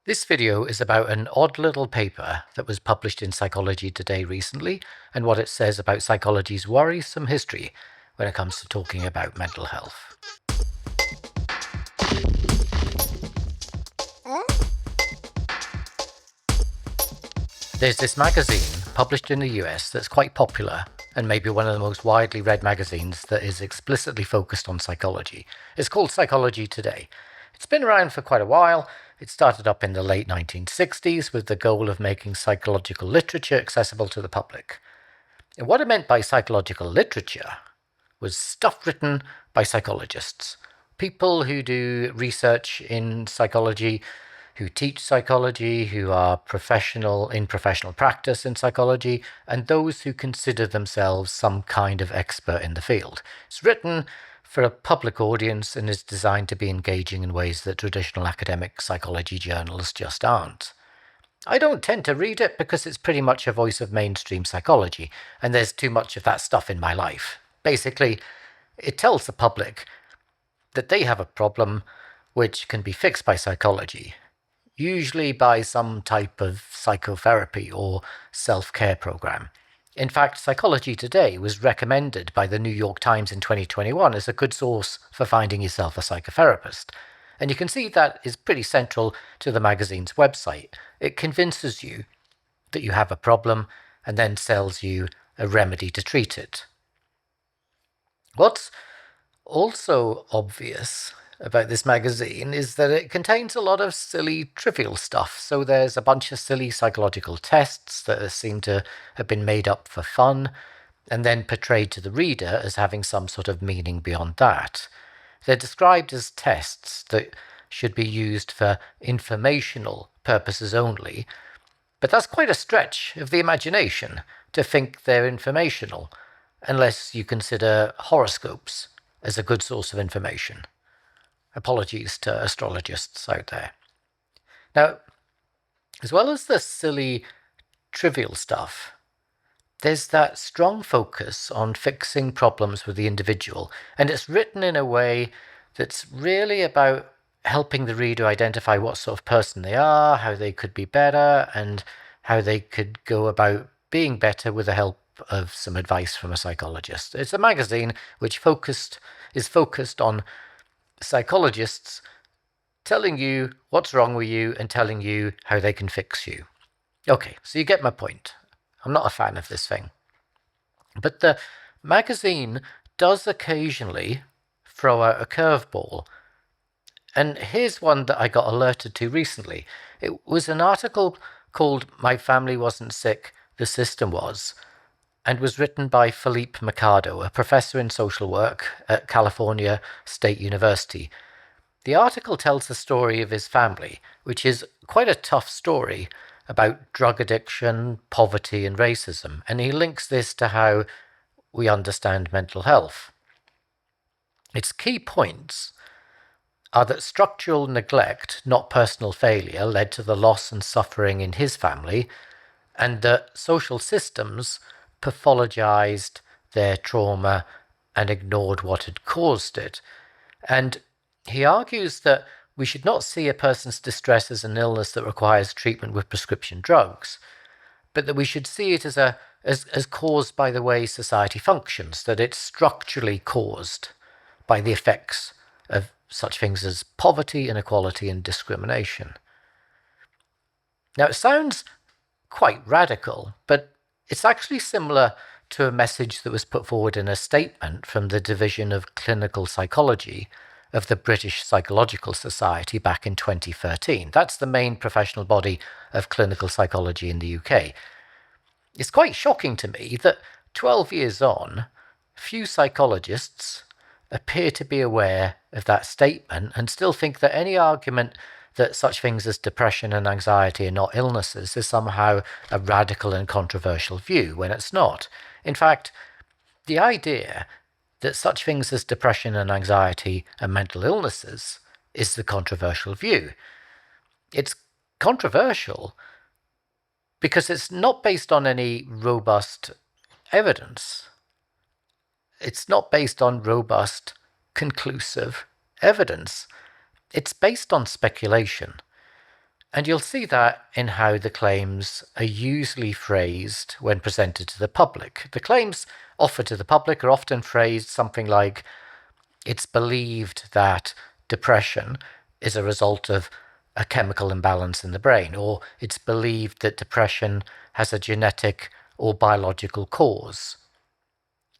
This video is about an odd little paper that was published in Psychology Today recently and what it says about psychology's worrisome history when it comes to talking about mental health. There's this magazine published in the US that's quite popular and maybe one of the most widely read magazines that is explicitly focused on psychology. It's called Psychology Today. It's been around for quite a while. It started up in the late 1960s with the goal of making psychological literature accessible to the public. And what it meant by psychological literature was stuff written by psychologists, people who do research in psychology, who teach psychology, who are in professional practice in psychology, and those who consider themselves some kind of expert in the field. It's written for a public audience and is designed to be engaging in ways that traditional academic psychology journals just aren't. I don't tend to read it because it's pretty much a voice of mainstream psychology, and there's too much of that stuff in my life. Basically, it tells the public that they have a problem which can be fixed by psychology, usually by some type of psychotherapy or self-care program. In fact, Psychology Today was recommended by the New York Times in 2021 as a good source for finding yourself a psychotherapist. And you can see that is pretty central to the magazine's website. It convinces you that you have a problem and then sells you a remedy to treat it. What's also obvious about this magazine is that it contains a lot of silly, trivial stuff. So there's a bunch of silly psychological tests that seem to have been made up for fun and then portrayed to the reader as having some sort of meaning beyond that. They're described as tests that should be used for informational purposes only, but that's quite a stretch of the imagination to think they're informational, unless you consider horoscopes as a good source of information. Apologies to astrologists out there. Now, as well as the silly, trivial stuff, there's that strong focus on fixing problems with the individual, and it's written in a way that's really about helping the reader identify what sort of person they are, how they could be better, and how they could go about being better with the help of some advice from a psychologist. It's a magazine which is focused on psychologists telling you what's wrong with you and telling you how they can fix you. Okay, so you get my point. I'm not a fan of this thing. But the magazine does occasionally throw out a curveball. And here's one that I got alerted to recently. It was an article called "My Family Wasn't Sick, the System Was," and was written by Felipe Mercado, a professor in social work at California State University. The article tells the story of his family, which is quite a tough story about drug addiction, poverty, and racism, and he links this to how we understand mental health. Its key points are that structural neglect, not personal failure, led to the loss and suffering in his family, and that social systems pathologized their trauma and ignored what had caused it. And he argues that we should not see a person's distress as an illness that requires treatment with prescription drugs, but that we should see it as caused by the way society functions, that it's structurally caused by the effects of such things as poverty, inequality, and discrimination. Now, it sounds quite radical, but it's actually similar to a message that was put forward in a statement from the Division of Clinical Psychology of the British Psychological Society back in 2013. That's the main professional body of clinical psychology in the UK. It's quite shocking to me that 12 years on, few psychologists appear to be aware of that statement and still think that any argument that such things as depression and anxiety are not illnesses is somehow a radical and controversial view, when it's not. In fact, the idea that such things as depression and anxiety are mental illnesses is the controversial view. It's controversial because it's not based on any robust evidence. It's not based on robust, conclusive evidence. It's based on speculation. And you'll see that in how the claims are usually phrased when presented to the public. The claims offered to the public are often phrased something like, it's believed that depression is a result of a chemical imbalance in the brain, or it's believed that depression has a genetic or biological cause.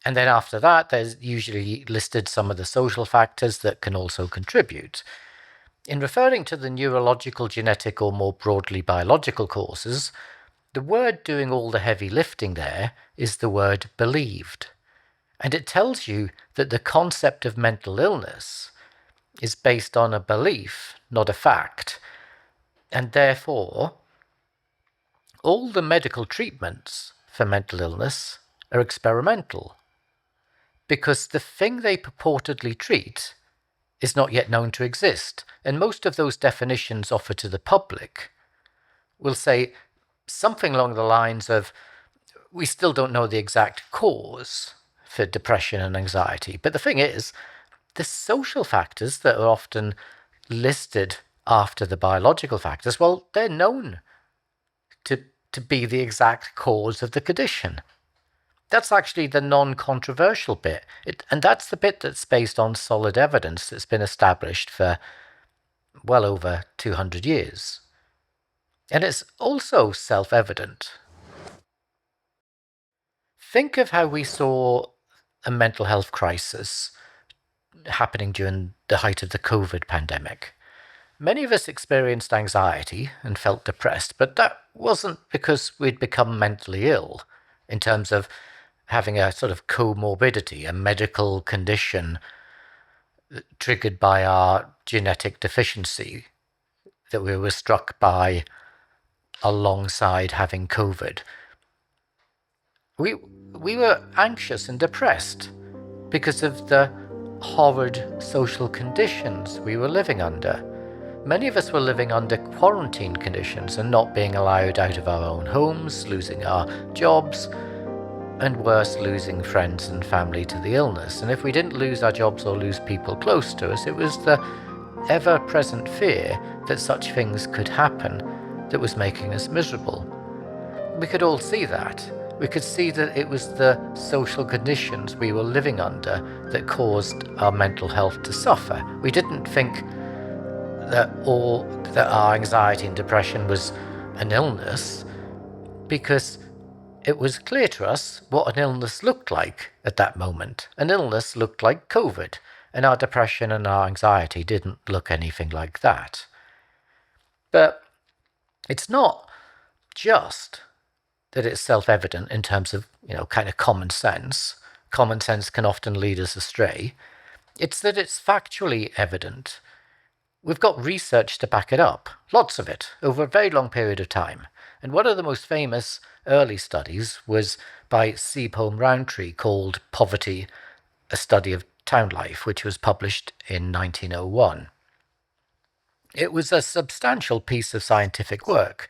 And then after that, there's usually listed some of the social factors that can also contribute. In referring to the neurological, genetic, or more broadly biological causes, the word doing all the heavy lifting there is the word believed. And it tells you that the concept of mental illness is based on a belief, not a fact. And therefore, all the medical treatments for mental illness are experimental, because the thing they purportedly treat is not yet known to exist. And most of those definitions offered to the public will say something along the lines of, we still don't know the exact cause for depression and anxiety. But the thing is, the social factors that are often listed after the biological factors, well, they're known to be the exact cause of the condition. That's actually the non-controversial bit. And that's the bit that's based on solid evidence that's been established for well over 200 years. And it's also self-evident. Think of how we saw a mental health crisis happening during the height of the COVID pandemic. Many of us experienced anxiety and felt depressed, but that wasn't because we'd become mentally ill in terms of having a sort of comorbidity, a medical condition triggered by our genetic deficiency that we were struck by alongside having COVID. We were anxious and depressed because of the horrid social conditions we were living under. Many of us were living under quarantine conditions and not being allowed out of our own homes, losing our jobs, and worse, losing friends and family to the illness. And if we didn't lose our jobs or lose people close to us, it was the ever-present fear that such things could happen that was making us miserable. We could all see that. We could see that it was the social conditions we were living under that caused our mental health to suffer. We didn't think that our anxiety and depression was an illness, because it was clear to us what an illness looked like at that moment. An illness looked like COVID, and our depression and our anxiety didn't look anything like that. But it's not just that it's self-evident in terms of, kind of common sense. Common sense can often lead us astray. It's that it's factually evident. We've got research to back it up, lots of it, over a very long period of time. And one of the most famous early studies was by Seabohm Rowntree, called Poverty, A Study of Town Life, which was published in 1901. It was a substantial piece of scientific work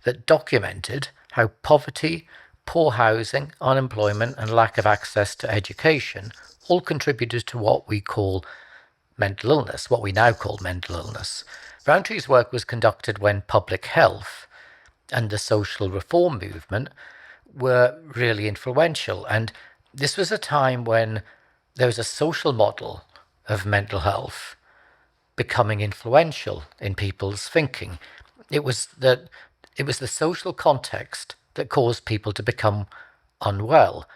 that documented how poverty, poor housing, unemployment, and lack of access to education all contributed to what we call mental illness, what we now call mental illness. Rowntree's work was conducted when public health and the social reform movement were really influential. And this was a time when there was a social model of mental health becoming influential in people's thinking. It was the social context that caused people to become unwell.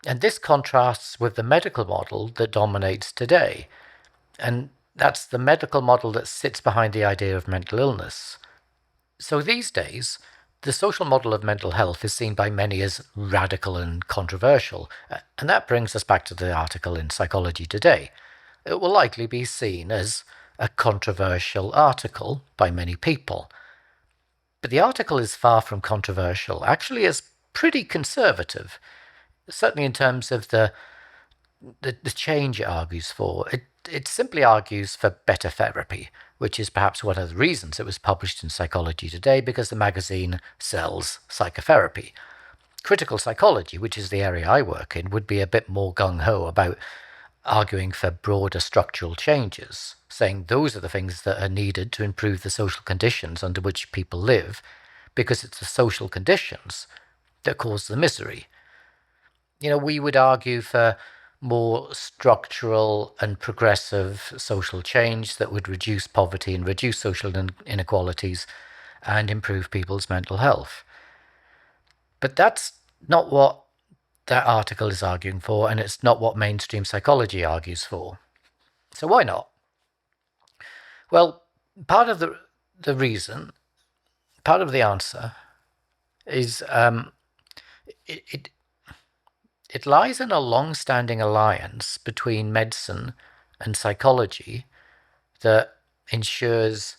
And this contrasts with the medical model that dominates today. And that's the medical model that sits behind the idea of mental illness. So these days, the social model of mental health is seen by many as radical and controversial. And that brings us back to the article in Psychology Today. It will likely be seen as a controversial article by many people. But the article is far from controversial. Actually, it's pretty conservative, certainly in terms of the change it argues for. It simply argues for better therapy, which is perhaps one of the reasons it was published in Psychology Today, because the magazine sells psychotherapy. Critical psychology, which is the area I work in, would be a bit more gung-ho about arguing for broader structural changes, saying those are the things that are needed to improve the social conditions under which people live, because it's the social conditions that cause the misery. We would argue for more structural and progressive social change that would reduce poverty and reduce social inequalities and improve people's mental health. But that's not what that article is arguing for, and it's not what mainstream psychology argues for. So why not? Well, part of the reason, part of the answer is it lies in a long-standing alliance between medicine and psychology that ensures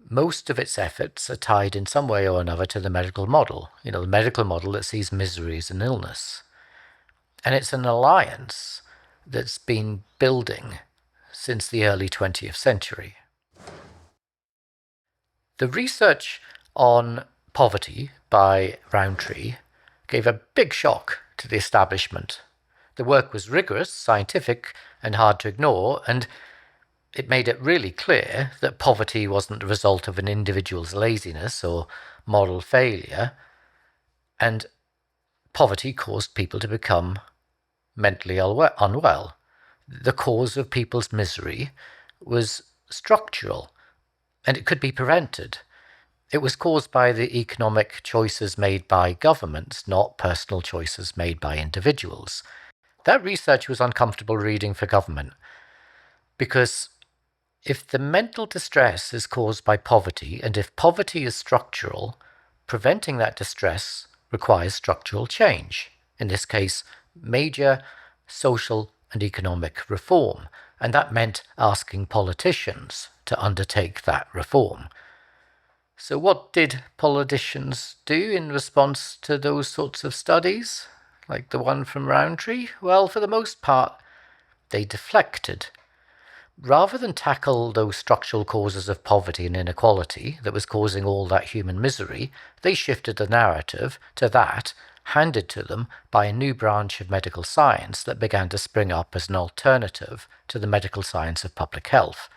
most of its efforts are tied in some way or another to the medical model, the medical model that sees misery as an illness. And it's an alliance that's been building since the early 20th century. The research on poverty by Rowntree gave a big shock to the establishment. The work was rigorous, scientific, and hard to ignore, and it made it really clear that poverty wasn't the result of an individual's laziness or moral failure, and poverty caused people to become mentally unwell. The cause of people's misery was structural, and it could be prevented. It was caused by the economic choices made by governments, not personal choices made by individuals. That research was uncomfortable reading for government, because if the mental distress is caused by poverty, and if poverty is structural, preventing that distress requires structural change. In this case, major social and economic reform, and that meant asking politicians to undertake that reform. So what did politicians do in response to those sorts of studies, like the one from Rowntree? Well, for the most part, they deflected. Rather than tackle those structural causes of poverty and inequality that was causing all that human misery, they shifted the narrative to that handed to them by a new branch of medical science that began to spring up as an alternative to the medical science of public health.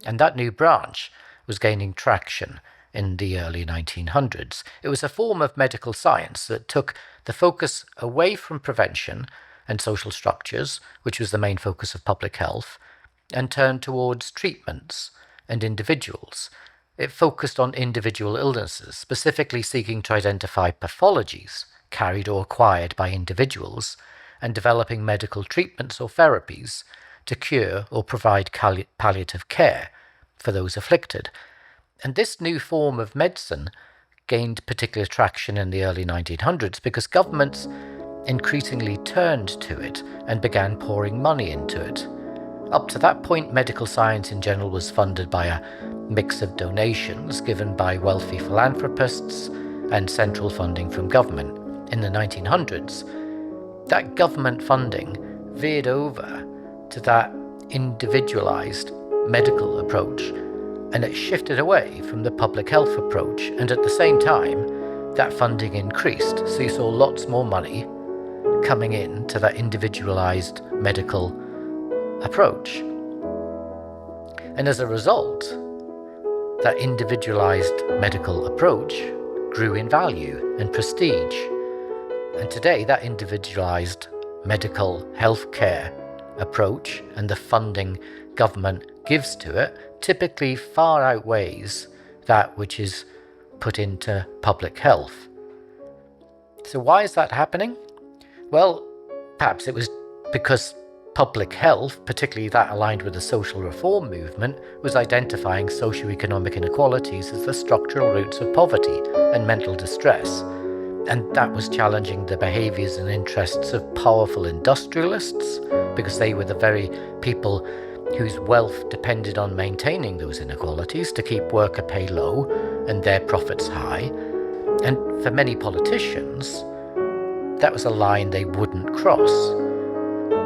And that new branch was gaining traction in the early 1900s. It was a form of medical science that took the focus away from prevention and social structures, which was the main focus of public health, and turned towards treatments and individuals. It focused on individual illnesses, specifically seeking to identify pathologies carried or acquired by individuals, and developing medical treatments or therapies to cure or provide palliative care for those afflicted. And this new form of medicine gained particular traction in the early 1900s because governments increasingly turned to it and began pouring money into it. Up to that point, medical science in general was funded by a mix of donations given by wealthy philanthropists and central funding from government. In the 1900s, that government funding veered over to that individualized medical approach, and it shifted away from the public health approach, and at the same time, that funding increased, so you saw lots more money coming in to that individualized medical approach. And as a result, that individualized medical approach grew in value and prestige. And today, that individualized medical healthcare approach and the funding government gives to it typically far outweighs that which is put into public health. So why is that happening? Well, perhaps it was because public health, particularly that aligned with the social reform movement, was identifying socioeconomic inequalities as the structural roots of poverty and mental distress. And that was challenging the behaviours and interests of powerful industrialists, because they were the very people whose wealth depended on maintaining those inequalities to keep worker pay low and their profits high. And for many politicians, that was a line they wouldn't cross,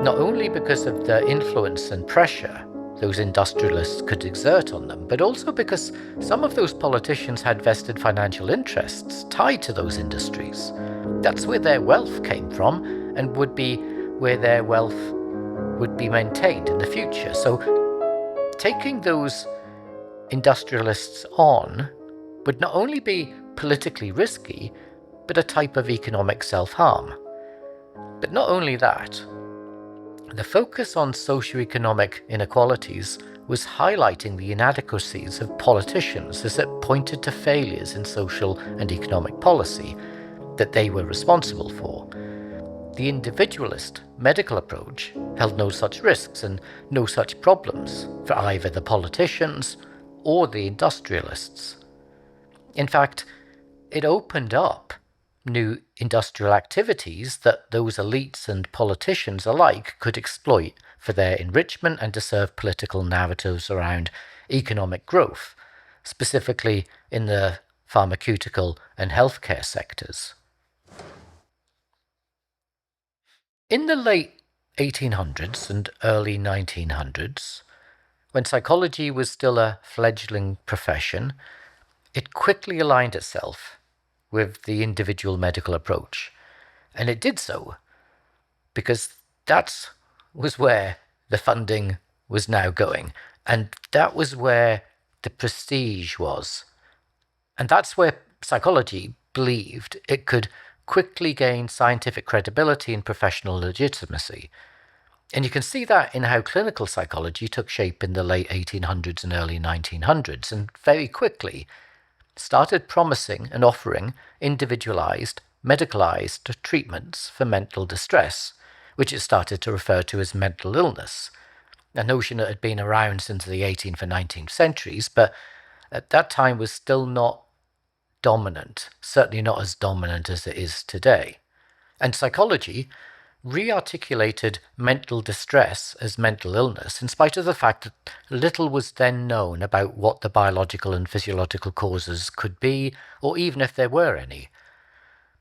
not only because of the influence and pressure those industrialists could exert on them, but also because some of those politicians had vested financial interests tied to those industries. That's where their wealth came from and would be where their wealth would be maintained in the future. So taking those industrialists on would not only be politically risky, but a type of economic self-harm. But not only that, the focus on socioeconomic inequalities was highlighting the inadequacies of politicians as it pointed to failures in social and economic policy that they were responsible for. The individualist medical approach held no such risks and no such problems for either the politicians or the industrialists. In fact, it opened up new industrial activities that those elites and politicians alike could exploit for their enrichment and to serve political narratives around economic growth, specifically in the pharmaceutical and healthcare sectors. In the late 1800s and early 1900s, when psychology was still a fledgling profession, it quickly aligned itself with the individual medical approach. And it did so because that was where the funding was now going. And that was where the prestige was. And that's where psychology believed it could quickly gain scientific credibility and professional legitimacy. And you can see that in how clinical psychology took shape in the late 1800s and early 1900s, and very quickly started promising and offering individualized, medicalized treatments for mental distress, which it started to refer to as mental illness, a notion that had been around since the 18th and 19th centuries, but at that time was still not dominant, certainly not as dominant as it is today. And psychology re-articulated mental distress as mental illness in spite of the fact that little was then known about what the biological and physiological causes could be, or even if there were any.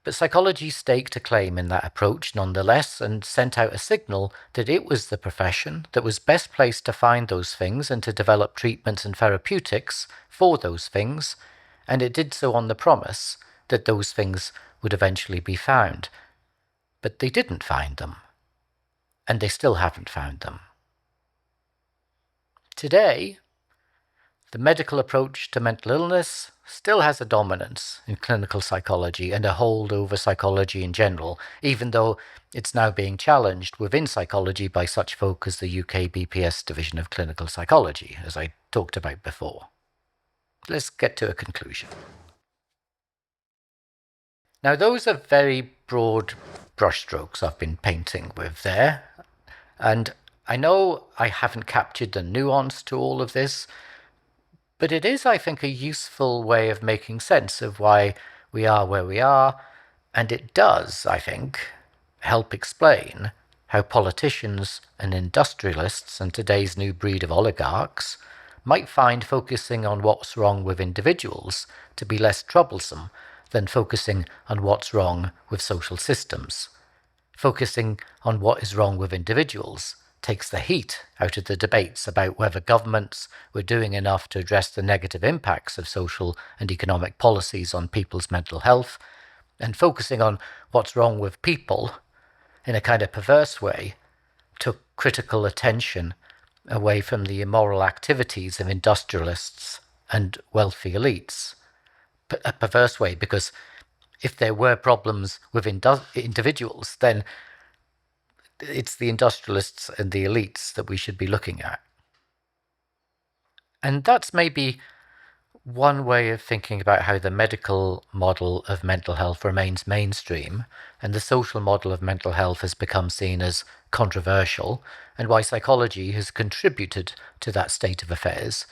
But psychology staked a claim in that approach nonetheless and sent out a signal that it was the profession that was best placed to find those things and to develop treatments and therapeutics for those things, and it did so on the promise that those things would eventually be found. But they didn't find them, and they still haven't found them. Today, the medical approach to mental illness still has a dominance in clinical psychology and a hold over psychology in general, even though it's now being challenged within psychology by such folk as the UK BPS division of clinical psychology, as I talked about before. Let's get to a conclusion. Now, those are very broad brushstrokes I've been painting with there, and I know I haven't captured the nuance to all of this, but it is, I think, a useful way of making sense of why we are where we are, and it does, I think, help explain how politicians and industrialists and today's new breed of oligarchs might find focusing on what's wrong with individuals to be less troublesome than focusing on what's wrong with social systems. Focusing on what is wrong with individuals takes the heat out of the debates about whether governments were doing enough to address the negative impacts of social and economic policies on people's mental health, and focusing on what's wrong with people in a kind of perverse way took critical attention away from the immoral activities of industrialists and wealthy elites. A perverse way, because if there were problems with individuals, then it's the industrialists and the elites that we should be looking at. And that's maybe one way of thinking about how the medical model of mental health remains mainstream and the social model of mental health has become seen as controversial, and why psychology has contributed to that state of affairs,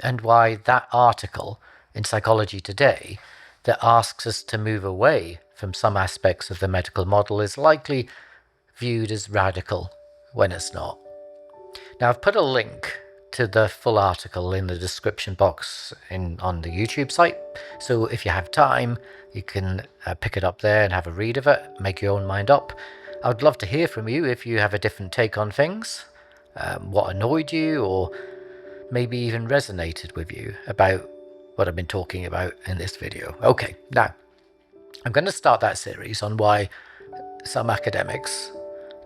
and why that article in Psychology Today that asks us to move away from some aspects of the medical model is likely viewed as radical when it's not. Now, I've put a link to the full article in the description box on the YouTube site, so if you have time, you can pick it up there and have a read of it, make your own mind up. I would love to hear from you if you have a different take on things, what annoyed you, or maybe even resonated with you about what I've been talking about in this video. Okay, now, I'm going to start that series on why some academics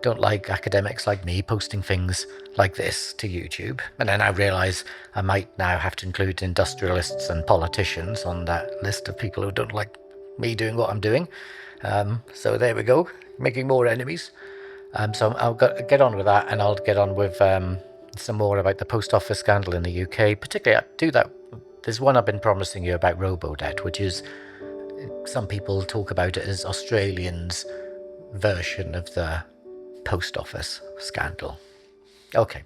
don't like academics like me posting things like this to YouTube. And then I realize I might now have to include industrialists and politicians on that list of people who don't like me doing what I'm doing. So there we go, making more enemies. So I'll get on with that, and I'll get on with some more about the post office scandal in the UK. Particularly, there's one I've been promising you about robo-debt, which is, some people talk about it as Australians' version of the post office scandal. Okay.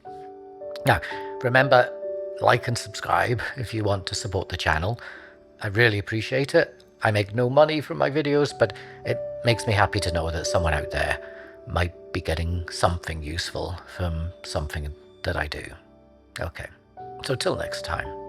Now, remember, like and subscribe if you want to support the channel. I really appreciate it. I make no money from my videos, but it makes me happy to know that someone out there might be getting something useful from something that I do. Okay, so till next time.